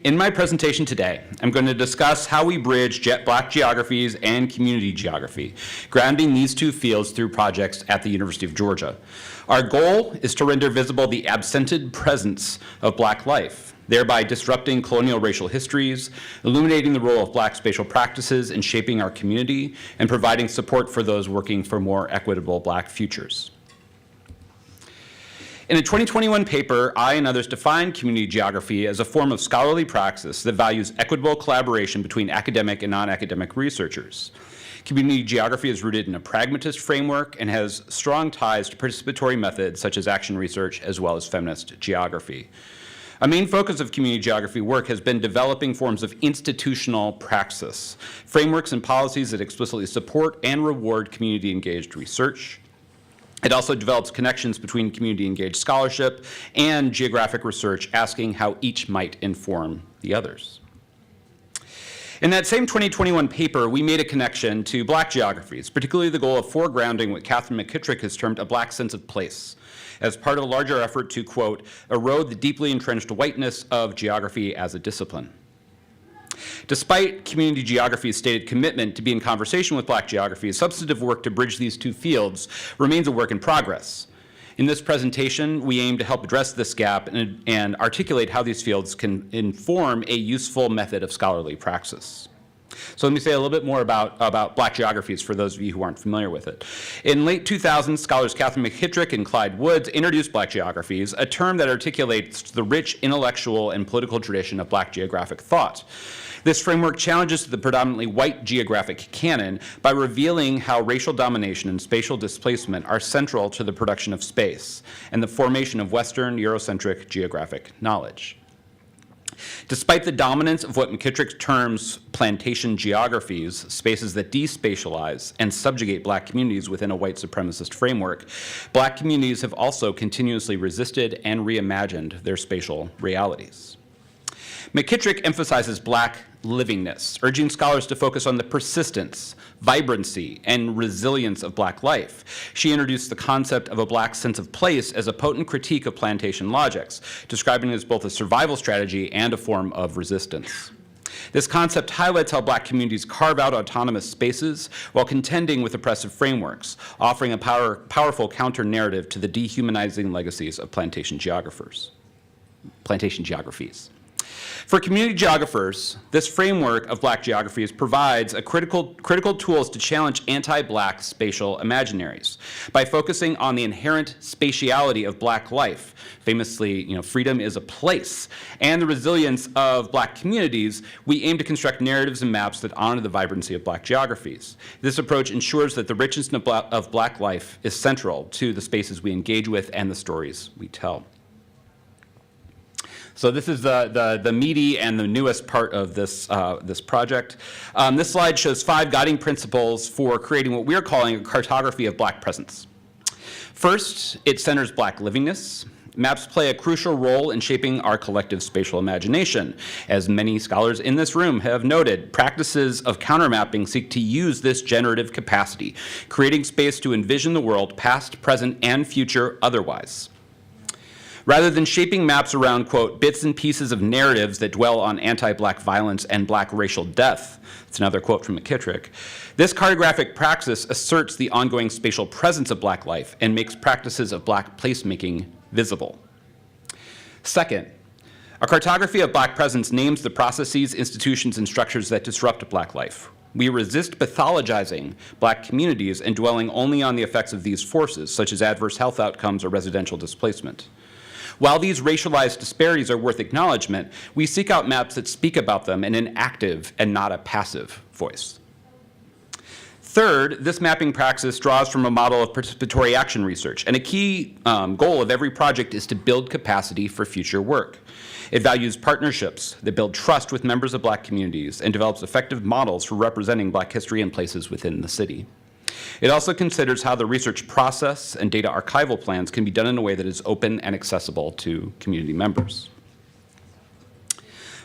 In my presentation today, I'm going to discuss how we bridge Black geographies and community geography, grounding these two fields through projects at the University of Georgia. Our goal is to render visible the absented presence of Black life, thereby disrupting colonial racial histories, illuminating the role of Black spatial practices in shaping our community, and providing support for those working for more equitable Black futures. In a 2021 paper, I and others defined community geography as a form of scholarly praxis that values equitable collaboration between academic and non-academic researchers. Community geography is rooted in a pragmatist framework and has strong ties to participatory methods such as action research as well as feminist geography. A main focus of community geography work has been developing forms of institutional praxis, frameworks and policies that explicitly support and reward community-engaged research. It also develops connections between community-engaged scholarship and geographic research, asking how each might inform the others. In that same 2021 paper, we made a connection to Black geographies, particularly the goal of foregrounding what Catherine McKittrick has termed a Black sense of place, as part of a larger effort to, quote, erode the deeply entrenched whiteness of geography as a discipline. Despite community geography's stated commitment to be in conversation with Black geography, substantive work to bridge these two fields remains a work in progress. In this presentation, we aim to help address this gap and articulate how these fields can inform a useful method of scholarly praxis. So let me say a little bit more about Black geographies for those of you who aren't familiar with it. In late 2000s, scholars Catherine McKittrick and Clyde Woods introduced Black geographies, a term that articulates the rich intellectual and political tradition of Black geographic thought. This framework challenges the predominantly white geographic canon by revealing how racial domination and spatial displacement are central to the production of space and the formation of Western Eurocentric geographic knowledge. Despite the dominance of what McKittrick terms plantation geographies, spaces that despatialize and subjugate Black communities within a white supremacist framework, Black communities have also continuously resisted and reimagined their spatial realities. McKittrick emphasizes Black livingness, urging scholars to focus on the persistence, vibrancy, and resilience of Black life. She introduced the concept of a Black sense of place as a potent critique of plantation logics, describing it as both a survival strategy and a form of resistance. This concept highlights how Black communities carve out autonomous spaces while contending with oppressive frameworks, offering a powerful counter-narrative to the dehumanizing legacies of plantation geographies. For community geographers, this framework of Black geographies provides a critical tools to challenge anti-Black spatial imaginaries. By focusing on the inherent spatiality of Black life, famously, freedom is a place, and the resilience of Black communities, we aim to construct narratives and maps that honor the vibrancy of Black geographies. This approach ensures that the richness of Black life is central to the spaces we engage with and the stories we tell. So this is the meaty and the newest part of this project. This slide shows 5 guiding principles for creating what we're calling a cartography of Black presence. First, it centers Black livingness. Maps play a crucial role in shaping our collective spatial imagination. As many scholars in this room have noted, practices of countermapping seek to use this generative capacity, creating space to envision the world past, present, and future otherwise. Rather than shaping maps around, quote, bits and pieces of narratives that dwell on anti-Black violence and Black racial death, it's another quote from McKittrick, this cartographic praxis asserts the ongoing spatial presence of Black life and makes practices of Black placemaking visible. Second, a cartography of Black presence names the processes, institutions, and structures that disrupt Black life. We resist pathologizing Black communities and dwelling only on the effects of these forces, such as adverse health outcomes or residential displacement. While these racialized disparities are worth acknowledgement, we seek out maps that speak about them in an active and not a passive voice. Third, this mapping praxis draws from a model of participatory action research, and a key goal of every project is to build capacity for future work. It values partnerships that build trust with members of Black communities and develops effective models for representing Black history and places within the city. It also considers how the research process and data archival plans can be done in a way that is open and accessible to community members.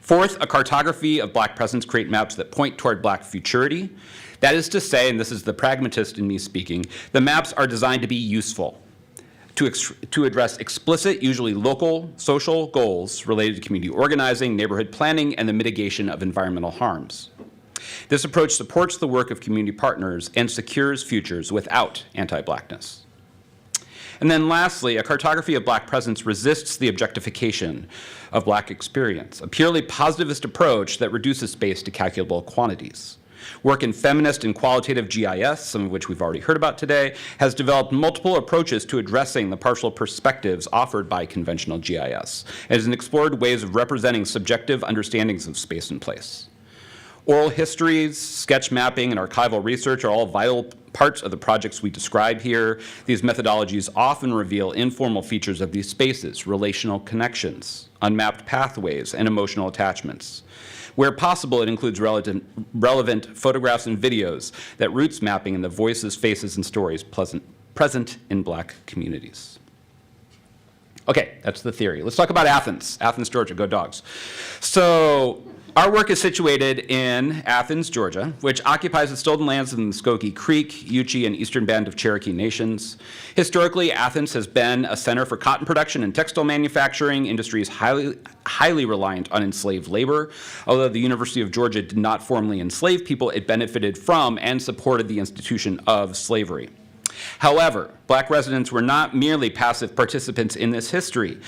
Fourth, a cartography of Black presence create maps that point toward Black futurity. That is to say, and this is the pragmatist in me speaking, the maps are designed to be useful, to address explicit, usually local, social goals related to community organizing, neighborhood planning, and the mitigation of environmental harms. This approach supports the work of community partners and secures futures without anti-Blackness. And then lastly, a cartography of Black presence resists the objectification of Black experience, a purely positivist approach that reduces space to calculable quantities. Work in feminist and qualitative GIS, some of which we've already heard about today, has developed multiple approaches to addressing the partial perspectives offered by conventional GIS, and has explored ways of representing subjective understandings of space and place. Oral histories, sketch mapping, and archival research are all vital parts of the projects we describe here. These methodologies often reveal informal features of these spaces, relational connections, unmapped pathways, and emotional attachments. Where possible, it includes relevant photographs and videos that roots mapping in the voices, faces, and stories present in Black communities. Okay, that's the theory. Let's talk about Athens. Athens, Georgia, go Dogs. So our work is situated in Athens, Georgia, which occupies the stolen lands of the Muskogee Creek, Yuchi, and eastern band of Cherokee nations. Historically, Athens has been a center for cotton production and textile manufacturing, industries highly reliant on enslaved labor. Although the University of Georgia did not formally enslave people, it benefited from and supported the institution of slavery. However, Black residents were not merely passive participants in this history.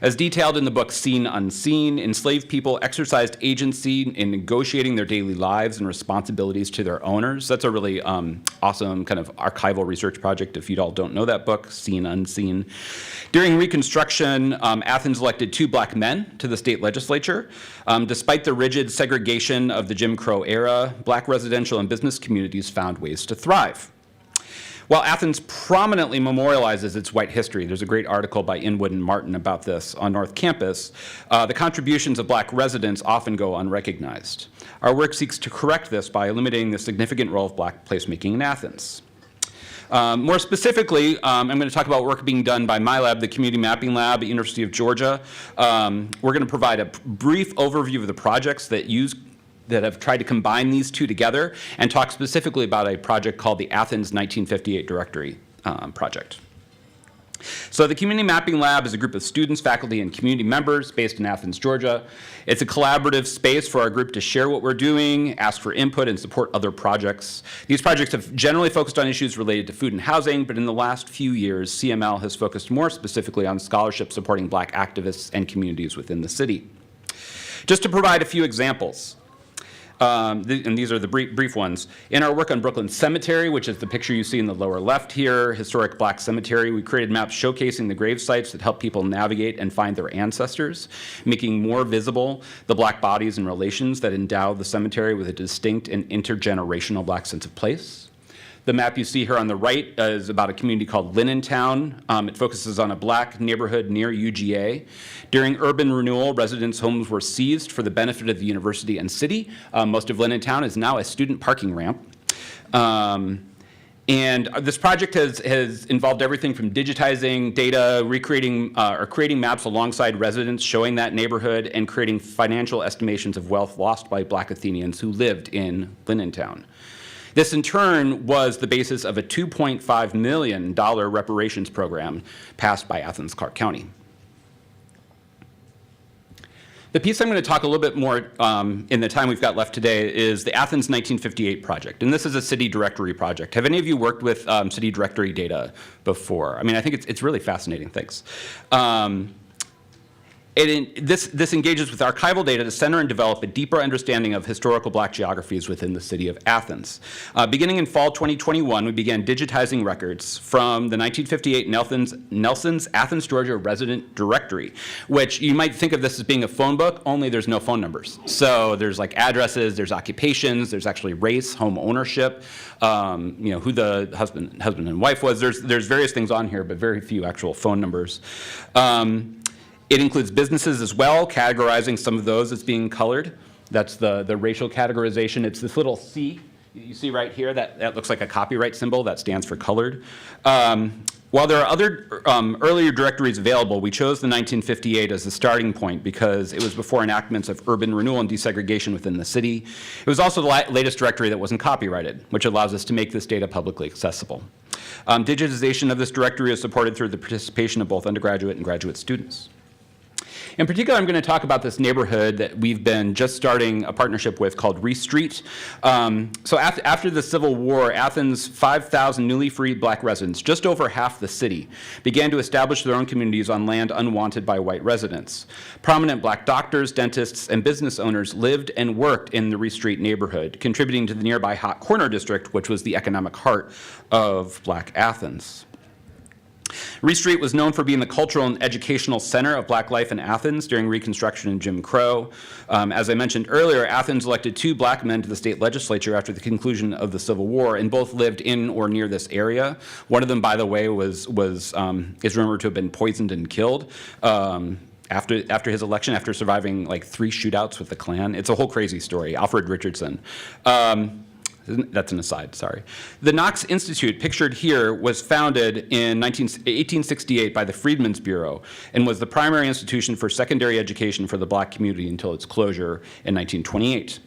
As detailed in the book Seen Unseen, enslaved people exercised agency in negotiating their daily lives and responsibilities to their owners. That's a really awesome kind of archival research project if you all don't know that book, Seen Unseen. During Reconstruction, Athens elected 2 Black men to the state legislature. Despite the rigid segregation of the Jim Crow era, Black residential and business communities found ways to thrive. While Athens prominently memorializes its white history, there's a great article by Inwood and Martin about this on North Campus, the contributions of Black residents often go unrecognized. Our work seeks to correct this by illuminating the significant role of Black placemaking in Athens. More specifically, I'm going to talk about work being done by my lab, the Community Mapping Lab at University of Georgia. We're going to provide a brief overview of the projects that have tried to combine these two together, and talk specifically about a project called the Athens 1958 Directory project. So the Community Mapping Lab is a group of students, faculty, and community members based in Athens, Georgia. It's a collaborative space for our group to share what we're doing, ask for input, and support other projects. These projects have generally focused on issues related to food and housing, but in the last few years, CML has focused more specifically on scholarship supporting Black activists and communities within the city. Just to provide a few examples, and these are the brief ones. In our work on Brooklyn Cemetery, which is the picture you see in the lower left here, historic Black cemetery, we created maps showcasing the grave sites that help people navigate and find their ancestors, making more visible the Black bodies and relations that endow the cemetery with a distinct and intergenerational Black sense of place. The map you see here on the right is about a community called Linentown. It focuses on a Black neighborhood near UGA. During urban renewal, residents' homes were seized for the benefit of the university and city. Most of Linentown is now a student parking ramp. And this project has involved everything from digitizing data, recreating or creating maps alongside residents showing that neighborhood, and creating financial estimations of wealth lost by Black Athenians who lived in Linentown. This, in turn, was the basis of a $2.5 million reparations program passed by Athens Clarke County. The piece I'm going to talk a little bit more in the time we've got left today is the Athens 1958 project, and this is a city directory project. Have any of you worked with city directory data before? I mean, I think it's really fascinating. Thanks. This engages with archival data to center and develop a deeper understanding of historical Black geographies within the city of Athens. Beginning in fall 2021, we began digitizing records from the 1958 Nelson's Athens, Georgia Resident Directory, which you might think of this as being a phone book, only there's no phone numbers. So there's like addresses, there's occupations, there's actually race, home ownership, who the husband and wife was. There's various things on here, but very few actual phone numbers. It includes businesses as well, categorizing some of those as being colored. That's the racial categorization. It's this little C you see right here. That looks like a copyright symbol. That stands for colored. While there are other earlier directories available, we chose the 1958 as the starting point because it was before enactments of urban renewal and desegregation within the city. It was also the latest directory that wasn't copyrighted, which allows us to make this data publicly accessible. Digitization of this directory is supported through the participation of both undergraduate and graduate students. In particular, I'm going to talk about this neighborhood that we've been just starting a partnership with called Reese Street. So after the Civil War, Athens' 5,000 newly freed black residents, just over half the city, began to establish their own communities on land unwanted by white residents. Prominent black doctors, dentists, and business owners lived and worked in the Reese Street neighborhood, contributing to the nearby Hot Corner district, which was the economic heart of black Athens. Reese Street was known for being the cultural and educational center of black life in Athens during Reconstruction and Jim Crow. As I mentioned earlier, Athens elected 2 black men to the state legislature after the conclusion of the Civil War, and both lived in or near this area. One of them, by the way, is rumored to have been poisoned and killed after his election, after surviving like 3 shootouts with the Klan. It's a whole crazy story. Alfred Richardson. That's an aside, sorry. The Knox Institute, pictured here, was founded in 1868 by the Freedmen's Bureau and was the primary institution for secondary education for the black community until its closure in 1928.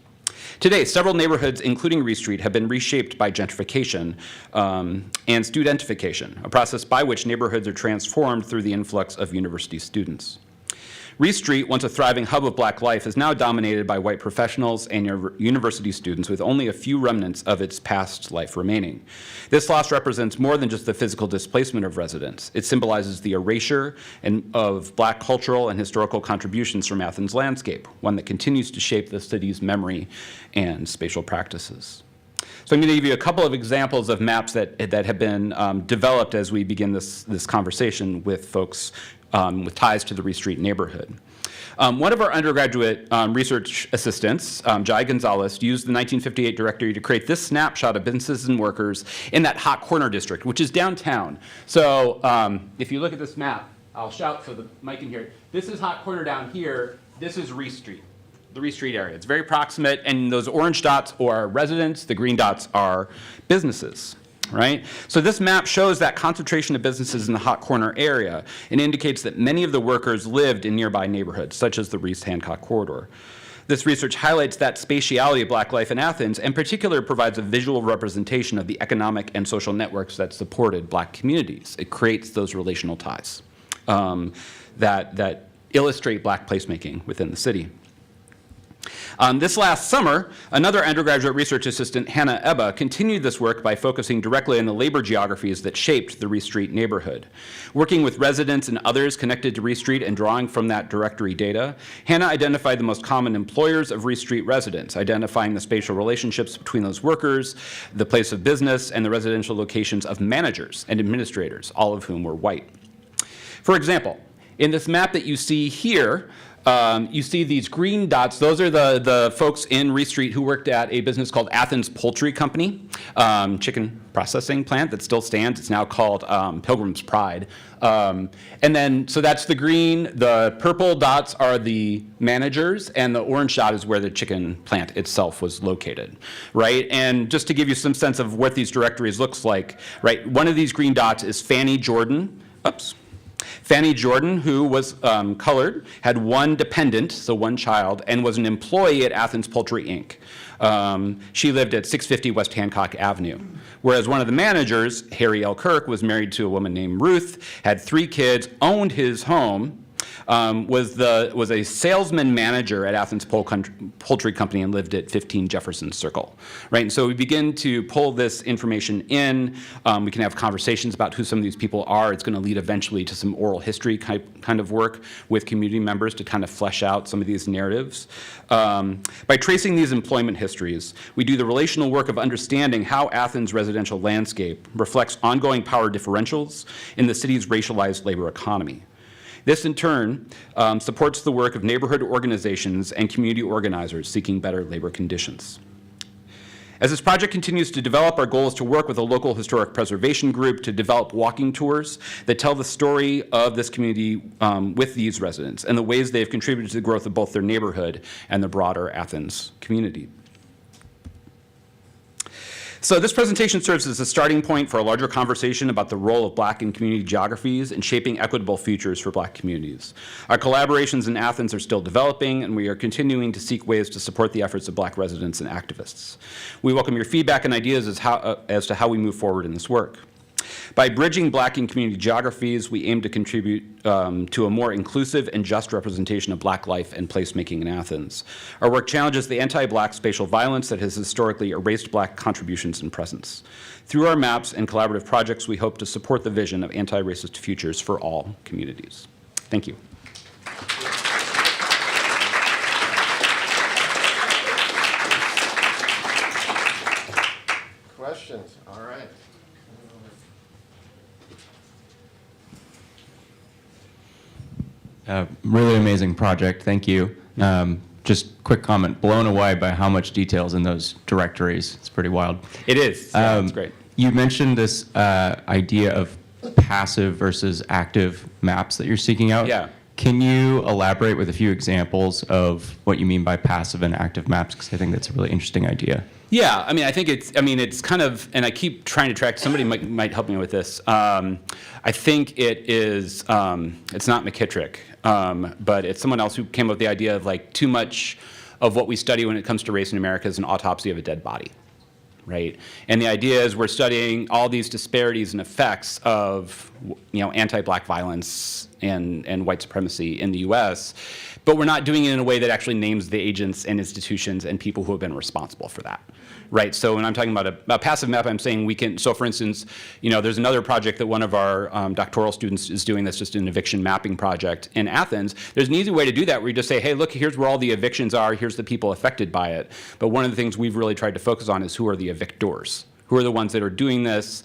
Today, several neighborhoods, including Reese Street, have been reshaped by gentrification and studentification, a process by which neighborhoods are transformed through the influx of university students. Reese Street, once a thriving hub of black life, is now dominated by white professionals and university students, with only a few remnants of its past life remaining. This loss represents more than just the physical displacement of residents. It symbolizes the erasure of black cultural and historical contributions from Athens' landscape, one that continues to shape the city's memory and spatial practices. So I'm going to give you a couple of examples of maps that have been developed as we begin this conversation with folks with ties to the Reese Street neighborhood. One of our undergraduate research assistants, Jai Gonzalez, used the 1958 directory to create this snapshot of businesses and workers in that Hot Corner district, which is downtown. So if you look at this map, I'll shout so the mic can hear it. This is Hot Corner down here. This is Reese Street, the Reese Street area. It's very proximate, and those orange dots are residents, the green dots are businesses. Right? So this map shows that concentration of businesses in the Hot Corner area and indicates that many of the workers lived in nearby neighborhoods, such as the Reese-Hancock corridor. This research highlights that spatiality of black life in Athens, and in particular provides a visual representation of the economic and social networks that supported black communities. It creates those relational ties that illustrate black placemaking within the city. This last summer, another undergraduate research assistant, Hannah Ebba, continued this work by focusing directly on the labor geographies that shaped the Reese Street neighborhood. Working with residents and others connected to Reese Street and drawing from that directory data, Hannah identified the most common employers of Reese Street residents, identifying the spatial relationships between those workers, the place of business, and the residential locations of managers and administrators, all of whom were white. For example, in this map that you see here, you see these green dots. Those are the folks in Reese Street who worked at a business called Athens Poultry Company, chicken processing plant that still stands. It's now called Pilgrim's Pride. And then, so that's the green. The purple dots are the managers, and the orange dot is where the chicken plant itself was located, right? And just to give you some sense of what these directories looks like, right? One of these green dots is Fanny Jordan. Oops. Fanny Jordan, who was colored, had one dependent, so one child, and was an employee at Athens Poultry, Inc. She lived at 650 West Hancock Avenue. Whereas one of the managers, Harry L. Kirk, was married to a woman named Ruth, had 3 kids, owned his home, was a salesman manager at Athens Poultry Company and lived at 15 Jefferson Circle, right? And so we begin to pull this information in. We can have conversations about who some of these people are. It's going to lead eventually to some oral history kind of work with community members to kind of flesh out some of these narratives. By tracing these employment histories, we do the relational work of understanding how Athens' residential landscape reflects ongoing power differentials in the city's racialized labor economy. This, in turn, supports the work of neighborhood organizations and community organizers seeking better labor conditions. As this project continues to develop, our goal is to work with a local historic preservation group to develop walking tours that tell the story of this community with these residents and the ways they've contributed to the growth of both their neighborhood and the broader Athens community. So this presentation serves as a starting point for a larger conversation about the role of Black and community geographies in shaping equitable futures for Black communities. Our collaborations in Athens are still developing, and we are continuing to seek ways to support the efforts of Black residents and activists. We welcome your feedback and ideas as to how we move forward in this work. By bridging Black and community geographies, we aim to contribute to a more inclusive and just representation of Black life and placemaking in Athens. Our work challenges the anti-Black spatial violence that has historically erased Black contributions and presence. Through our maps and collaborative projects, we hope to support the vision of anti-racist futures for all communities. Thank you. Questions? All right. Really amazing project. Thank you. Just quick comment. Blown away by how much details in those directories. It's pretty wild. It is. Yeah, it's great. You mentioned this idea of passive versus active maps that you're seeking out. Yeah. Can you elaborate with a few examples of what you mean by passive and active maps? Because I think that's a really interesting idea. Yeah, I mean, I think it's kind of, and I keep trying to track, somebody might help me with this. I think it is, it's not McKittrick, but it's someone else who came up with the idea of like too much of what we study when it comes to race in America is an autopsy of a dead body, right? And the idea is we're studying all these disparities and effects of, anti-Black violence and white supremacy in the US, but we're not doing it in a way that actually names the agents and institutions and people who have been responsible for that, right? So when I'm talking about a passive map, I'm saying we can, so for instance, there's another project that one of our doctoral students is doing that's just an eviction mapping project in Athens. There's an easy way to do that where you just say, hey, look, here's where all the evictions are, here's the people affected by it. But one of the things we've really tried to focus on is who are the evictors? Who are the ones that are doing this?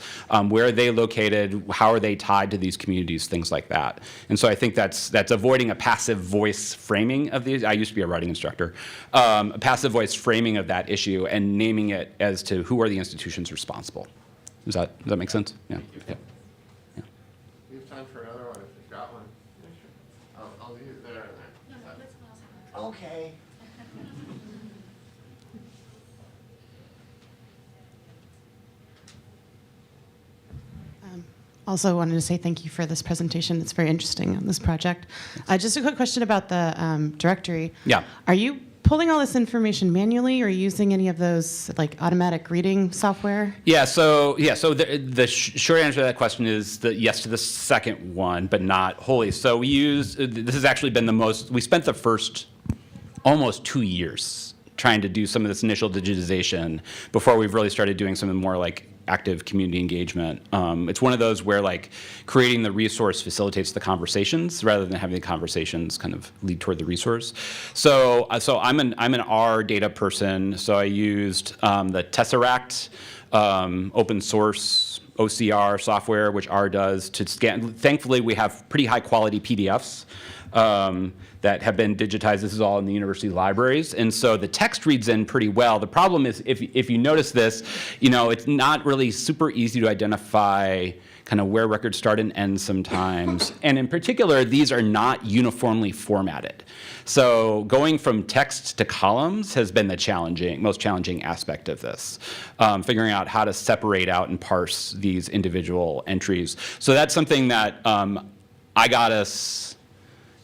Where are they located? How are they tied to these communities? Things like that. And so I think that's avoiding a passive voice framing of these. I used to be a writing instructor. A passive voice framing of that issue and naming it as to who are the institutions responsible. Does that make sense? Yeah. Yeah. We have time for another one if you've got one. I'll leave it there. Okay. Also wanted to say thank you for this presentation. It's very interesting on this project. Just a quick question about the directory. Yeah. Are you pulling all this information manually or using any of those like automatic reading software? Yeah, so the short answer to that question is yes to the second one, but not wholly. So this has actually been we spent the first almost 2 years trying to do some of this initial digitization before we've really started doing some more like active community engagement. It's one of those where like creating the resource facilitates the conversations rather than having the conversations kind of lead toward the resource. So I'm an R data person. So I used the Tesseract open source OCR software, which R does to scan. Thankfully, we have pretty high quality PDFs. That have been digitized. This is all in the university libraries. And so the text reads in pretty well. The problem is if you notice this, it's not really super easy to identify kind of where records start and end sometimes. And in particular, these are not uniformly formatted. So going from text to columns has been the most challenging aspect of this, figuring out how to separate out and parse these individual entries. So that's something that I got us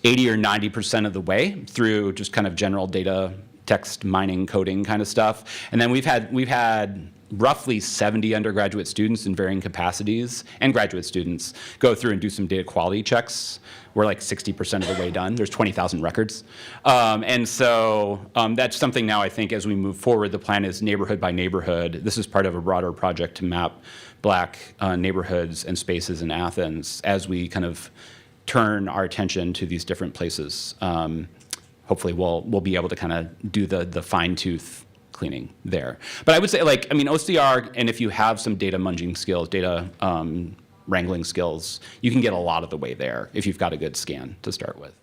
80 or 90% of the way through just kind of general data, text mining, coding kind of stuff. And then we've had roughly 70 undergraduate students in varying capacities and graduate students go through and do some data quality checks. We're like 60% of the way done. There's 20,000 records. And so that's something now I think as we move forward, the plan is neighborhood by neighborhood. This is part of a broader project to map Black neighborhoods and spaces in Athens as we kind of turn our attention to these different places. Hopefully we'll be able to kind of do the fine tooth cleaning there. But I would say OCR, and if you have some data munging skills, data wrangling skills, you can get a lot of the way there if you've got a good scan to start with.